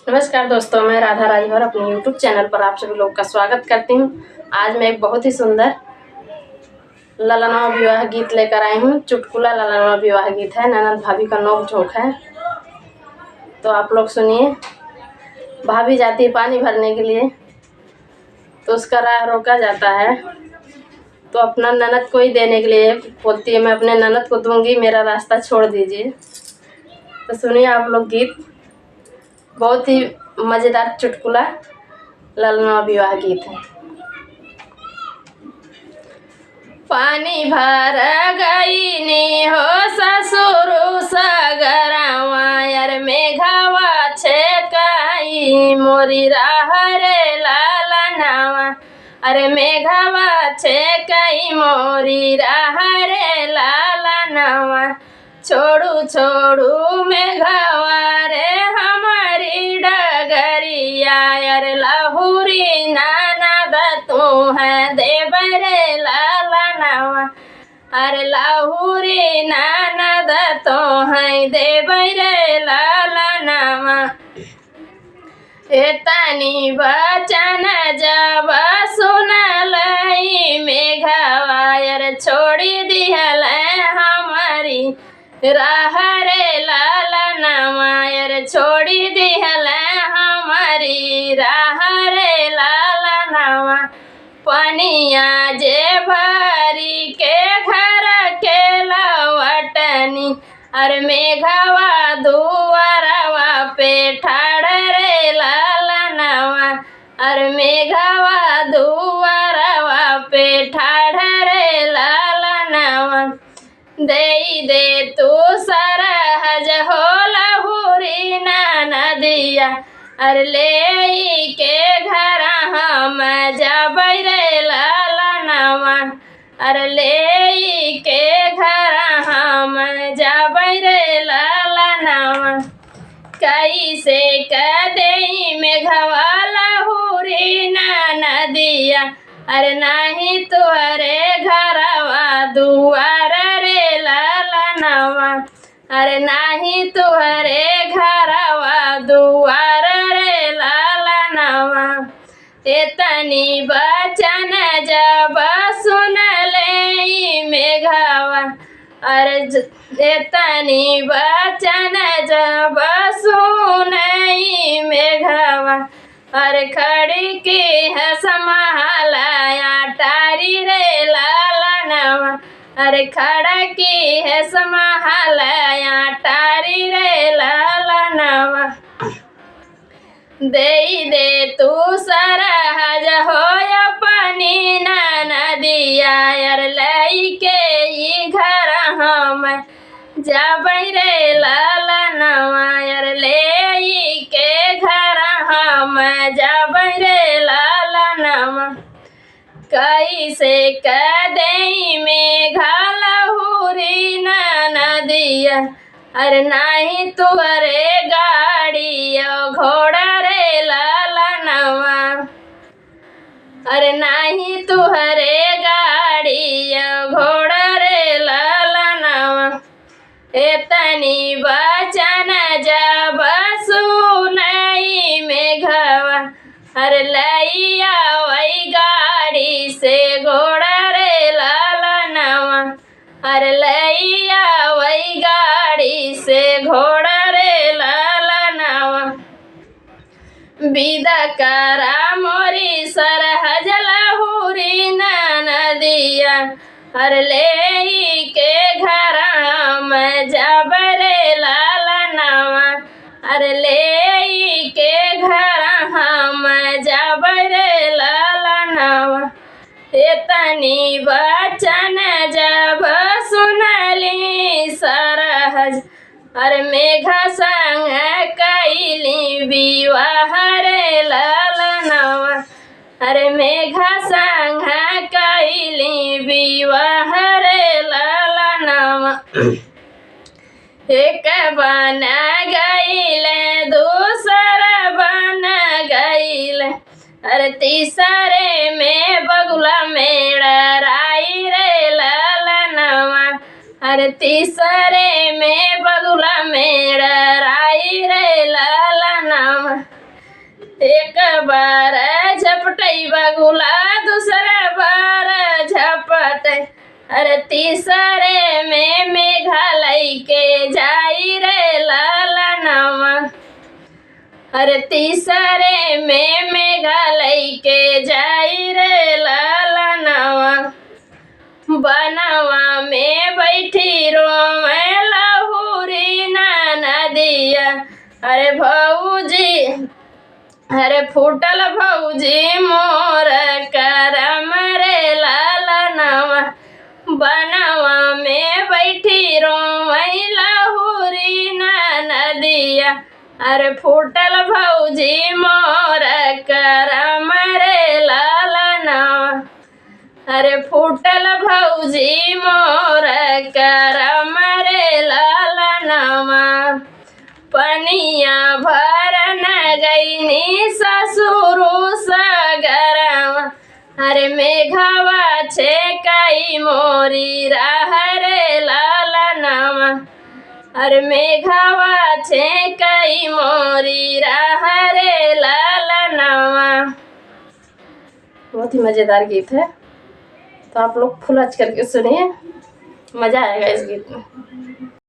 नमस्कार दोस्तों, मैं राधा राजभर अपने YouTube चैनल पर आप सभी लोग का स्वागत करती हूँ। आज मैं एक बहुत ही सुंदर ललनवा विवाह गीत लेकर आई हूँ। चुटकुला ललनवा विवाह गीत है, ननद भाभी का नोक झोंक है। तो आप लोग सुनिए। भाभी जाती है पानी भरने के लिए, तो उसका राह रोका जाता है। तो अपना ननद को ही देने के लिए बोलती है, मैं अपने ननद को दूंगी, मेरा रास्ता छोड़ दीजिए। तो सुनिए आप लोग गीत। बहुत ही मज़ेदार चुटकुला ललनवा विवाह गीत है। पानी भर गईनी हो ससुरु सगरवा, यार मेघवा छेकाई मोरी राह रे लालनवा। अरे मेघवा छेकाई मोरी राह रे लालनवा। छोड़ू छोड़ू मेघवा रे हमारी डगरिया, यार लाहुरी ननद तू है देवरे लालनवा। अरे लाहुरी ननद तो है देवरे लालनवा। एतनी बचन जब सुनलई मेघवा, यार छोड़ी दिहल हमारी राह रे लालनवा। यार छोड़ी दिहल हमारी राह रे लालनवा। पनिया जे भरी के घर के लवटनी, अरे मेघवा दुआरवा पे ठाड़ रे लालनवा। अरे मेघवा दुआरवा पे ठाड़ रे लालनवा। दे तू सरहज हो लहुरी नदिया, अरे ले के घर हम जबै रे लालनवा। अरे ले के घर हम जबै रे लालनवा। कैसे कदई मेघवा लहुरी नदिया, अरे नाही तुहरे घरवा दुआर रे लालनवा। अरे नाही तुहरे घरवा दुआर रे लालनवा। एतनी बचन जब सुनले मेघवा, अरे एतनी बचन जब सुनई मेघवा। अरे खड़ी की है समालया टारी रे लालनवा। अरे खड़ा की है समालया टारी रे लालनवा। दे तू सरहज हो अपनी नदिया, यार लई के ई घर हम जबै रे लालनवा। यार ले के घर हम जबै रे लालनवा। कैसे कदई मेघा लहुरी नदिया, अरे नाही तुहरे गाड़ी घोड़ा रे लालनवा। अरे नाही तुहरे गाड़ी घोड़ा रे लालनवा। एतनी बचन जब सुनई मेघवा, अरे लैया वही गाड़ी से घोड़ा रे लालनवा। अरे लैया वही गाड़ी से घोड़ा रे लालनवा। विदा करा मोरी सरहज लहुरी नदिया, अरे ले के घर हम जबै रे लालनवा। अरे ले के घर हम जबै रे लालनवा। एतनी बचन जब सुनली सरहज, अरे मेघा संग कैली विवाह रे लालनवा। अरे मेघा संग कैली विवाह रे लालनवा। एक बन गईल दूसर बन गईल, अरे तीसरे में बगुला मेड़राई रे लालनवा। अरे तीसरे में बगुला मेड़राई रे लालनवा। एक बार झपटई बगुला दूसरा बार झपट, अरे तीसरे में मेघालय के जाई रे ललनवा, अरे तीसरे में मेघालय के जाई रे ललनवा, बनवा में बैठी रोवे लहुरी नदिया, अरे भौजी, अरे फूटल भौजी मोर करम रे ललनवा, बनवा में बैठी रोवे लहुरी नदिया, अरे फूटल भौजी मोर करम रे ललनवा, अरे फूटल भौजी मोर करम रे ललनवा, पनिया भर न गईनी ससुरु सगरवा, अरे मेघवा छे कई मोरी राह रे ललनवा, अरे मेघवा छे कई मोरी राह रे ललनवा। बहुत ही मज़ेदार गीत है, तो आप लोग फुल आज करके सुनिए, मज़ा आएगा इस गीत में।